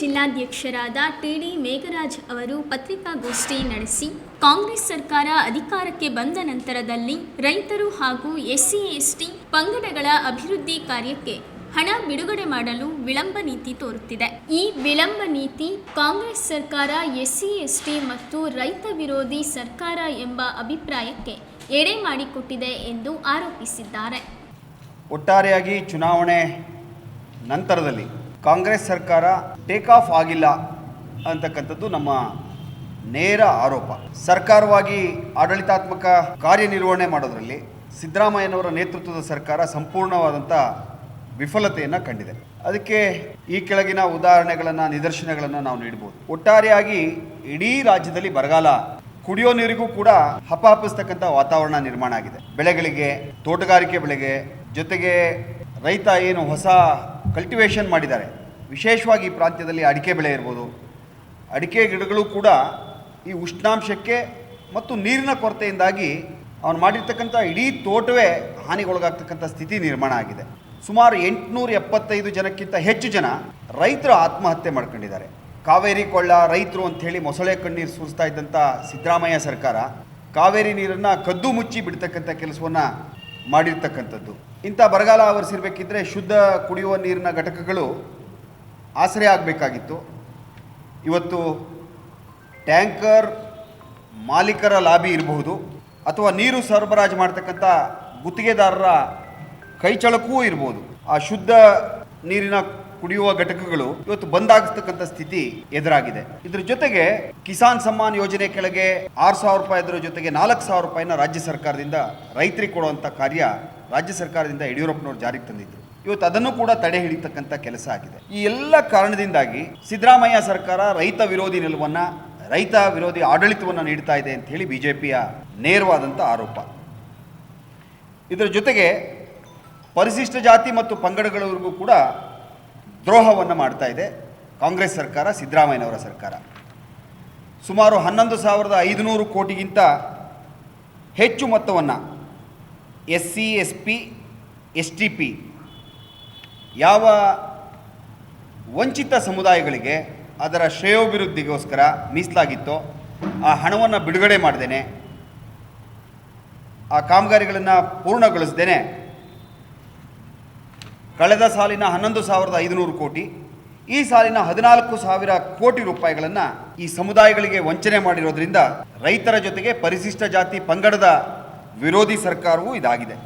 ಜಿಲ್ಲಾಧ್ಯಕ್ಷರಾದ TD. Megharaj ಅವರು ಪತ್ರಿಕಾಗೋಷ್ಠಿ ನಡೆಸಿ, ಕಾಂಗ್ರೆಸ್ ಸರ್ಕಾರ ಅಧಿಕಾರಕ್ಕೆ ಬಂದ ನಂತರದಲ್ಲಿ ರೈತರು ಹಾಗೂ ಎಸ್ಸಿ/ಎಸ್ಟಿ ಪಂಗಡಗಳ ಅಭಿವೃದ್ಧಿ ಕಾರ್ಯಕ್ಕೆ ಹಣ ಬಿಡುಗಡೆ ಮಾಡಲು ವಿಳಂಬ ನೀತಿ ತೋರುತ್ತಿದೆ. ಈ ವಿಳಂಬ ನೀತಿ ಕಾಂಗ್ರೆಸ್ ಸರ್ಕಾರ ಎಸ್ಸಿ/ಎಸ್ಟಿ ಮತ್ತು ರೈತ ವಿರೋಧಿ ಸರ್ಕಾರ ಎಂಬ ಅಭಿಪ್ರಾಯಕ್ಕೆ ಎಡೆ ಮಾಡಿಕೊಟ್ಟಿದೆ ಎಂದು ಆರೋಪಿಸಿದ್ದಾರೆ. ಒಟ್ಟಾರೆಯಾಗಿ ಚುನಾವಣೆ ನಂತರದಲ್ಲಿ ಕಾಂಗ್ರೆಸ್ ಸರ್ಕಾರ ಟೇಕ್ ಆಫ್ ಆಗಿಲ್ಲ ಅಂತಕ್ಕಂಥದ್ದು ನಮ್ಮ ನೇರ ಆರೋಪ. ಸರ್ಕಾರವಾಗಿ ಆಡಳಿತಾತ್ಮಕ ಕಾರ್ಯನಿರ್ವಹಣೆ ಮಾಡೋದರಲ್ಲಿ ಸಿದ್ದರಾಮಯ್ಯನವರ ನೇತೃತ್ವದ ಸರ್ಕಾರ ಸಂಪೂರ್ಣವಾದಂಥ ವಿಫಲತೆಯನ್ನು ಕಂಡಿದೆ. ಅದಕ್ಕೆ ಈ ಕೆಳಗಿನ ಉದಾಹರಣೆಗಳನ್ನು, ನಿದರ್ಶನಗಳನ್ನು ನಾವು ನೀಡಬಹುದು. ಒಟ್ಟಾರೆಯಾಗಿ ಇಡೀ ರಾಜ್ಯದಲ್ಲಿ ಬರಗಾಲ, ಕುಡಿಯೋ ನೀರಿಗೂ ಕೂಡ ಹಪಹಪಿಸ್ತಕ್ಕಂಥ ವಾತಾವರಣ ನಿರ್ಮಾಣ ಆಗಿದೆ. ಬೆಳೆಗಳಿಗೆ, ತೋಟಗಾರಿಕೆ ಬೆಳೆಗೆ, ಜೊತೆಗೆ ರೈತ ಏನು ಹೊಸ ಕಲ್ಟಿವೇಷನ್ ಮಾಡಿದ್ದಾರೆ, ವಿಶೇಷವಾಗಿ ಈ ಪ್ರಾಂತ್ಯದಲ್ಲಿ ಅಡಿಕೆ ಬೆಳೆ ಇರ್ಬೋದು, ಅಡಿಕೆ ಗಿಡಗಳು ಕೂಡ ಈ ಉಷ್ಣಾಂಶಕ್ಕೆ ಮತ್ತು ನೀರಿನ ಕೊರತೆಯಿಂದಾಗಿ ಅವನು ಮಾಡಿರ್ತಕ್ಕಂಥ ಇಡೀ ತೋಟವೇ ಹಾನಿಗೊಳಗಾಗ್ತಕ್ಕಂಥ ಸ್ಥಿತಿ ನಿರ್ಮಾಣ ಆಗಿದೆ. ಸುಮಾರು 875 ಜನಕ್ಕಿಂತ ಹೆಚ್ಚು ಜನ ರೈತರು ಆತ್ಮಹತ್ಯೆ ಮಾಡ್ಕೊಂಡಿದ್ದಾರೆ. ಕಾವೇರಿ ಕೊಳ್ಳ ರೈತರು ಅಂಥೇಳಿ ಮೊಸಳೆ ಕಣ್ಣೀರು ಸುರಿಸ್ತಾ ಇದ್ದಂಥ ಸಿದ್ದರಾಮಯ್ಯ ಸರ್ಕಾರ ಕಾವೇರಿ ನೀರನ್ನು ಕದ್ದು ಮುಚ್ಚಿ ಬಿಡ್ತಕ್ಕಂಥ ಕೆಲಸವನ್ನು ಮಾಡಿರ್ತಕ್ಕಂಥದ್ದು. ಇಂಥ ಬರಗಾಲ ಆವರಿಸಿರಬೇಕಿದ್ರೆ ಶುದ್ಧ ಕುಡಿಯುವ ನೀರಿನ ಘಟಕಗಳು ಆಸರೆ ಆಗಬೇಕಾಗಿತ್ತು. ಇವತ್ತು ಟ್ಯಾಂಕರ್ ಮಾಲೀಕರ ಲಾಬಿ ಇರಬಹುದು, ಅಥವಾ ನೀರು ಸರಬರಾಜು ಮಾಡ್ತಕ್ಕಂಥ ಗುತ್ತಿಗೆದಾರರ ಕೈಚಳಕವೂ ಇರ್ಬೋದು. ಆ ಶುದ್ಧ ನೀರಿನ ಕುಡಿಯುವ ಘಟಕಗಳು ಇವತ್ತು ಬಂದಾಗಿಸ್ತಕ್ಕಂಥ ಸ್ಥಿತಿ ಎದುರಾಗಿದೆ. ಇದ್ರ ಜೊತೆಗೆ ಕಿಸಾನ್ ಸಮ್ಮಾನ್ ಯೋಜನೆ ಕೆಳಗೆ 6,000 ರೂಪಾಯಿ ಜೊತೆಗೆ 4,000 ರೂಪಾಯಿನ ರಾಜ್ಯ ಸರ್ಕಾರದಿಂದ ರೈತರಿಗೆ ಕೊಡುವಂಥ ಕಾರ್ಯ ರಾಜ್ಯ ಸರ್ಕಾರದಿಂದ ಯಡಿಯೂರಪ್ಪನವರು ಜಾರಿಗೆ ತಂದಿದ್ರು. ಇವತ್ತು ಅದನ್ನು ಕೂಡ ತಡೆ ಹಿಡಿತಕ್ಕಂಥ ಕೆಲಸ ಆಗಿದೆ. ಈ ಎಲ್ಲ ಕಾರಣದಿಂದಾಗಿ ಸಿದ್ದರಾಮಯ್ಯ ಸರ್ಕಾರ ರೈತ ವಿರೋಧಿ ನಿಲುವನ್ನು, ರೈತ ವಿರೋಧಿ ಆಡಳಿತವನ್ನು ನೀಡ್ತಾ ಇದೆ ಅಂತ ಹೇಳಿ ಬಿಜೆಪಿಯ ನೇರವಾದಂಥ ಆರೋಪ. ಇದರ ಜೊತೆಗೆ ಪರಿಶಿಷ್ಟ ಜಾತಿ ಮತ್ತು ಪಂಗಡಗಳವರೆಗೂ ಕೂಡ ದ್ರೋಹವನ್ನು ಮಾಡ್ತಾ ಇದೆ ಕಾಂಗ್ರೆಸ್ ಸರ್ಕಾರ, ಸಿದ್ದರಾಮಯ್ಯನವರ ಸರ್ಕಾರ. ಸುಮಾರು 11,500 ಕೋಟಿಗಿಂತ ಹೆಚ್ಚು ಮೊತ್ತವನ್ನು SC, SP, STP ಯಾವ ವಂಚಿತ ಸಮುದಾಯಗಳಿಗೆ ಅದರ ಶ್ರೇಯೋಭಿವೃದ್ಧಿಗೋಸ್ಕರ ಮೀಸಲಾಗಿತ್ತೋ ಆ ಹಣವನ್ನು ಬಿಡುಗಡೆ ಮಾಡ್ದೇನೆ, ಆ ಕಾಮಗಾರಿಗಳನ್ನು ಪೂರ್ಣಗೊಳಿಸ್ದೇನೆ ಕಳೆದ ಸಾಲಿನ 11,500 ಕೋಟಿ, ಈ ಸಾಲಿನ 14,000 ಕೋಟಿ ರೂಪಾಯಿಗಳನ್ನು ಈ ಸಮುದಾಯಗಳಿಗೆ ವಂಚನೆ ಮಾಡಿರೋದ್ರಿಂದ ರೈತರ ಜೊತೆಗೆ ಪರಿಶಿಷ್ಟ ಜಾತಿ ಪಂಗಡದ ವಿರೋಧಿ ಸರ್ಕಾರವೂ ಇದಾಗಿದೆ.